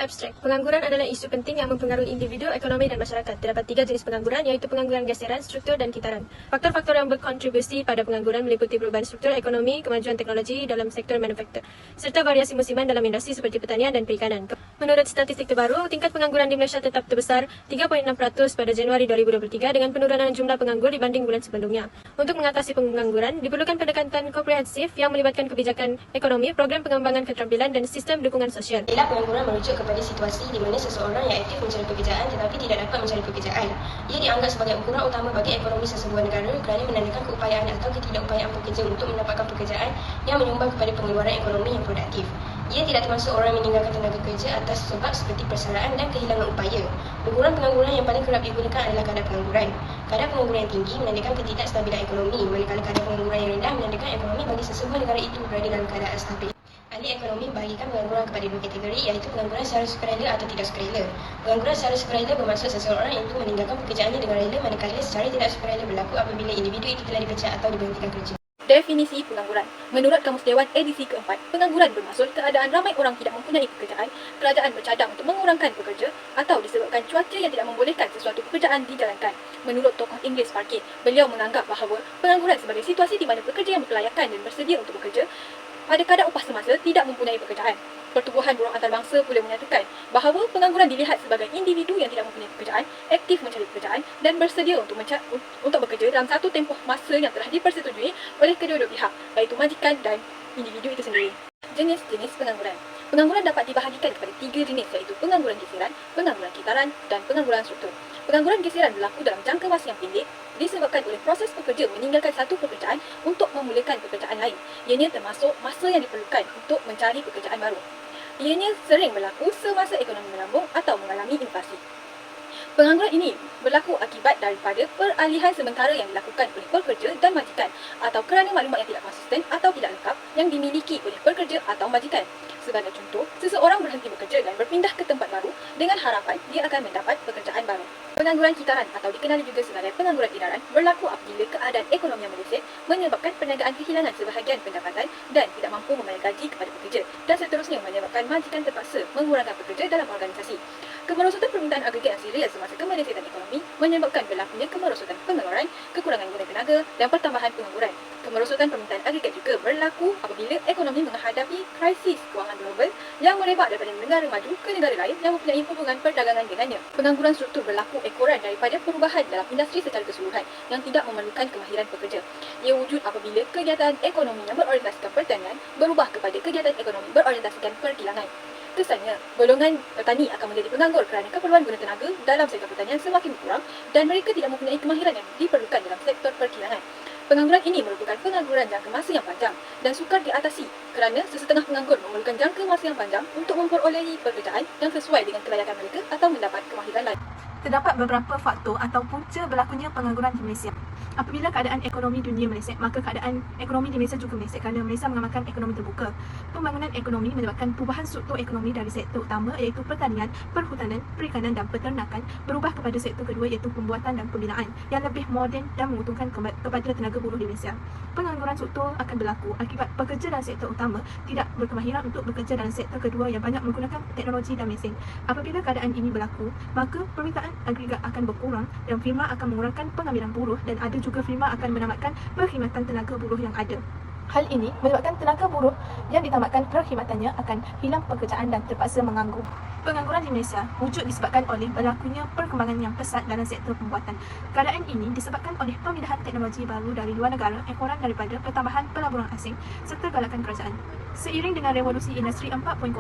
abstrak. Pengangguran adalah isu penting yang mempengaruhi individu, ekonomi dan masyarakat. Terdapat 3 jenis pengangguran, iaitu pengangguran geseran, struktur dan kitaran. Faktor-faktor yang berkontribusi pada pengangguran meliputi perubahan struktur ekonomi, kemajuan teknologi dalam sektor manufaktur, serta variasi musiman dalam industri seperti pertanian dan perikanan. Menurut statistik terbaru, tingkat pengangguran di Malaysia tetap terbesar 3.6% pada Januari 2023 dengan penurunan jumlah penganggur dibanding bulan sebelumnya. Untuk mengatasi pengangguran, diperlukan pendekatan komprehensif yang melibatkan kebijakan ekonomi, program pengembangan keterampilan dan sistem dukungan sosial. Istilah pengangguran merujuk kepada situasi di mana seseorang yang aktif mencari pekerjaan tetapi tidak dapat mencari pekerjaan. Ia dianggap sebagai ukuran utama bagi ekonomi sesebuah negara kerana menandakan keupayaan atau ketidakupayaan pekerja untuk mendapatkan pekerjaan yang menyumbang kepada pengeluaran ekonomi yang produktif. Ia tidak termasuk orang yang meninggalkan tenaga kerja atas sebab seperti persaraan dan kehilangan upaya. Ukuran pengangguran yang paling kerap digunakan adalah kadar pengangguran. Kadar pengangguran yang tinggi menandakan ketidakstabilan ekonomi, manakala kadar pengangguran yang rendah menandakan ekonomi bagi sesebuah negara itu berada dalam keadaan stabil. Ahli ekonomi membahagikan pengangguran kepada 2 kategori, iaitu pengangguran secara sukarela atau tidak sukarela. Pengangguran secara sukarela bermaksud seseorang itu meninggalkan pekerjaannya dengan rela, manakala secara tidak sukarela berlaku apabila individu itu telah dipecat atau diberhentikan kerja. Definisi pengangguran. Menurut Kamus Dewan edisi keempat, pengangguran bermaksud keadaan ramai orang tidak mempunyai pekerjaan, kerajaan bercadang untuk mengurangkan pekerja atau disebabkan cuaca yang tidak membolehkan sesuatu pekerjaan dijalankan. Menurut tokoh Inggeris Parkin, beliau menganggap bahawa pengangguran sebagai situasi di mana pekerja yang berkelayakan dan bersedia untuk bekerja pada kadar upah semasa tidak mempunyai pekerjaan. Pertubuhan Buruh Antarabangsa pula menyatakan bahawa pengangguran dilihat sebagai individu yang tidak mempunyai pekerjaan, aktif mencari pekerjaan dan bersedia untuk bekerja dalam satu tempoh masa yang telah dipersetujui oleh kedua-dua pihak, iaitu majikan dan individu itu sendiri. Jenis-jenis pengangguran. Pengangguran dapat dibahagikan kepada 3 jenis, iaitu pengangguran geseran, pengangguran kitaran dan pengangguran struktur. Pengangguran geseran berlaku dalam jangka masa yang pendek disebabkan oleh proses pekerja meninggalkan satu pekerjaan untuk memulakan pekerjaan lain. Ianya termasuk masa yang diperlukan untuk mencari pekerjaan baru. Ianya sering berlaku semasa ekonomi melambung atau mengalami inflasi. Pengangguran ini berlaku akibat daripada peralihan sementara yang dilakukan oleh pekerja dan majikan atau kerana maklumat yang tidak konsisten atau tidak lengkap yang dimiliki oleh pekerja atau majikan. Sebagai contoh, seseorang berhenti bekerja dan berpindah ke tempat baru dengan harapan dia akan mendapat pekerjaan baru. Pengangguran kitaran atau dikenali juga sebagai pengangguran edaran berlaku apabila keadaan ekonomi yang meleset menyebabkan perniagaan kehilangan sebahagian pendapatan dan tidak mampu membayar gaji kepada pekerja dan seterusnya menyebabkan majikan terpaksa mengurangkan pekerja dalam organisasi. Kemerosotan permintaan agregat yang serius semasa kemelesetan ekonomi menyebabkan berlakunya kemerosotan pengeluaran, kekurangan guna tenaga dan pertambahan pengangguran. Kemerosotan permintaan agregat juga berlaku apabila ekonomi menghadapi krisis kewangan global yang merebak daripada negara maju ke negara lain yang mempunyai hubungan perdagangan dengannya. Pengangguran struktur berlaku ekoran daripada perubahan dalam industri secara keseluruhan yang tidak memerlukan kemahiran pekerja. Ia wujud apabila kegiatan ekonomi yang berorientasikan pertanian berubah kepada kegiatan ekonomi berorientasikan perkilangan. Kesannya, golongan petani akan menjadi penganggur kerana keperluan guna tenaga dalam sektor pertanian semakin berkurang dan mereka tidak mempunyai kemahiran yang diperlukan dalam sektor perkilangan. Pengangguran ini merupakan pengangguran jangka masa yang panjang dan sukar diatasi kerana sesetengah penganggur memerlukan jangka masa yang panjang untuk memperolehi pekerjaan yang sesuai dengan kelayakan mereka atau mendapat kemahiran lain. Terdapat beberapa faktor atau punca berlakunya pengangguran di Malaysia. Apabila keadaan ekonomi dunia meleset, maka keadaan ekonomi di Malaysia juga meleset kerana Malaysia mengamalkan ekonomi terbuka. Pembangunan ekonomi menyebabkan perubahan struktur ekonomi dari sektor utama iaitu pertanian, perhutanan, perikanan dan peternakan berubah kepada sektor kedua iaitu pembuatan dan pembinaan yang lebih moden dan menguntungkan kepada tenaga buruh di Malaysia. Pengangguran struktur akan berlaku akibat pekerja dalam sektor utama tidak berkemahiran untuk bekerja dalam sektor kedua yang banyak menggunakan teknologi dan mesin. Apabila keadaan ini berlaku, maka permintaan agregat akan berkurang dan firma akan mengurangkan pengambilan buruh dan ada juga firma akan menamatkan perkhidmatan tenaga buruh yang ada. Hal ini menyebabkan tenaga buruh yang ditamatkan perkhidmatannya akan hilang pekerjaan dan terpaksa menganggur. Pengangguran di Malaysia wujud disebabkan oleh berlakunya perkembangan yang pesat dalam sektor pembuatan. Keadaan ini disebabkan oleh pemindahan teknologi baru dari luar negara, ekoran daripada pertambahan pelaburan asing serta galakan kerajaan. Seiring dengan revolusi industri 4.0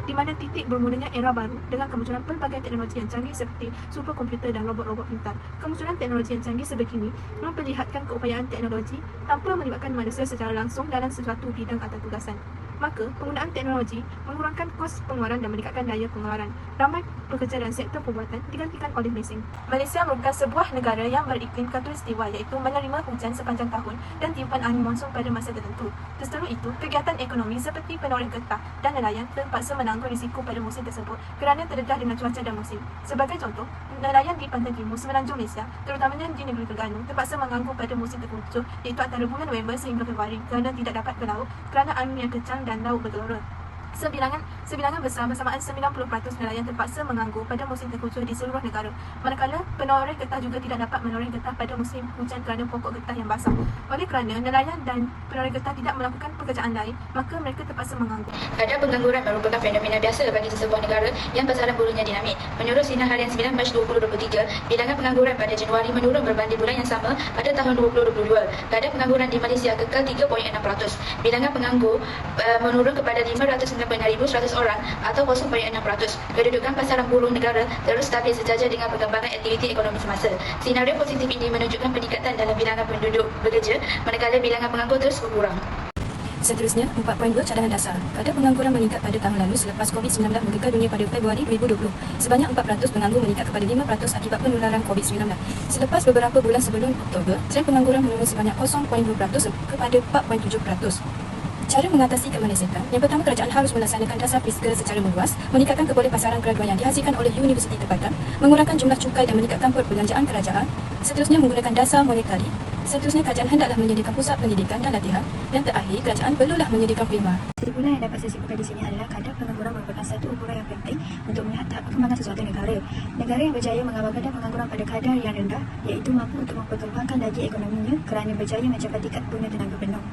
di mana titik bermulanya era baru dengan kemunculan pelbagai teknologi yang canggih seperti superkomputer dan robot-robot pintar. Kemunculan teknologi yang canggih sebegini memperlihatkan keupayaan teknologi tanpa melibatkan manusia secara langsung dalam sesuatu bidang atau tugasan. Maka, penggunaan teknologi mengurangkan kos pengeluaran dan meningkatkan daya pengeluaran. Ramai pekerja dalam sektor pembuatan digantikan oleh mesin. Malaysia merupakan sebuah negara yang beriklim khatulistiwa iaitu menerima hujan sepanjang tahun dan tiupan angin monsun pada masa tertentu. Setelah itu, kegiatan ekonomi seperti penoreh getah dan nelayan terpaksa menanggung risiko pada musim tersebut kerana terdedah dengan cuaca dan musim. Sebagai contoh, nelayan di pantai timur semenanjung Malaysia, terutamanya di negeri Terengganu, terpaksa menganggur pada musim tertentu iaitu antara bulan November sehingga Februari kerana tidak dapat berlaut kerana angin yang kencang dan laut bergelora. Sebilangan besar bersamaan 90% nelayan terpaksa menganggur pada musim tengkujuh di seluruh negara. Manakala penoreh getah juga tidak dapat menoreh getah pada musim hujan kerana pokok getah yang basah. Oleh kerana nelayan dan penoreh getah tidak melakukan pekerjaan lain, maka mereka terpaksa menganggur. Kadar pengangguran merupakan fenomena biasa bagi sesebuah negara yang pasaran buruhnya dinamik. Menurut Sinar Harian 9 Mac 2023, bilangan pengangguran pada Januari menurun berbanding bulan yang sama pada tahun 2022. Kadar pengangguran di Malaysia kekal 3.6%. Bilangan penganggur menurun kepada 596,100 orang atau 0.6%. Kedudukan pasaran buruh negara terus stabil sejajar dengan perkembangan aktiviti ekonomi semasa. Senario positif ini menunjukkan peningkatan dalam bilangan penduduk bekerja, manakala bilangan penganggur terus berkurang. Seterusnya, 4.2 cadangan dasar. Kadar pengangguran meningkat pada tahun lalu selepas COVID-19 menggegar dunia pada Februari 2020. Sebanyak 4% penganggur meningkat kepada 5% akibat penularan COVID-19. Selepas beberapa bulan sebelum Oktober, tren pengangguran menurun sebanyak 0.2% kepada 4.7%. Cara mengatasi kemelesetan. Yang pertama, kerajaan harus melaksanakan dasar fiskal secara meluas, meningkatkan keboleh pasaran graduan yang dihasilkan oleh universiti tempatan, mengurangkan jumlah cukai dan meningkatkan perbelanjaan kerajaan. Seterusnya, menggunakan dasar monetari. Seterusnya, kerajaan hendaklah menyediakan pusat pendidikan dan latihan. Dan terakhir, kerajaan perlulah menyediakan prima. Kesimpulan yang dapat saya simpulkan di sini adalah kadar pengangguran merupakan satu ukuran yang penting untuk melihat tahap perkembangan sesuatu negara. Negara yang berjaya mengawal kadar pengangguran pada kadar yang rendah, iaitu mampu untuk memperkembangkan lagi ekonominya kerana berjaya mencapai tingkat guna tenaga penuh.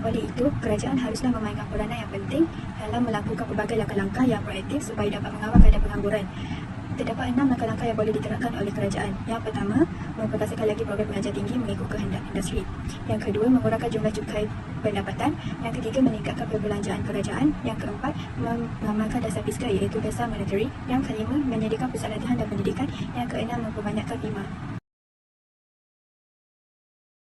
Oleh itu, kerajaan haruslah memainkan peranan yang penting dalam melakukan pelbagai langkah-langkah yang proaktif supaya dapat mengawal kadar pengangguran. Terdapat 6 langkah-langkah yang boleh diterapkan oleh kerajaan. Yang pertama, memperkasakan lagi program pengajar tinggi mengikut kehendak industri. Yang kedua, mengurangkan jumlah cukai pendapatan. Yang ketiga, meningkatkan perbelanjaan kerajaan. Yang keempat, mengamalkan dasar fiskal iaitu dasar monetary. Yang kelima, menyediakan pusat latihan dan pendidikan. Yang keenam, memperbanyakkan bima.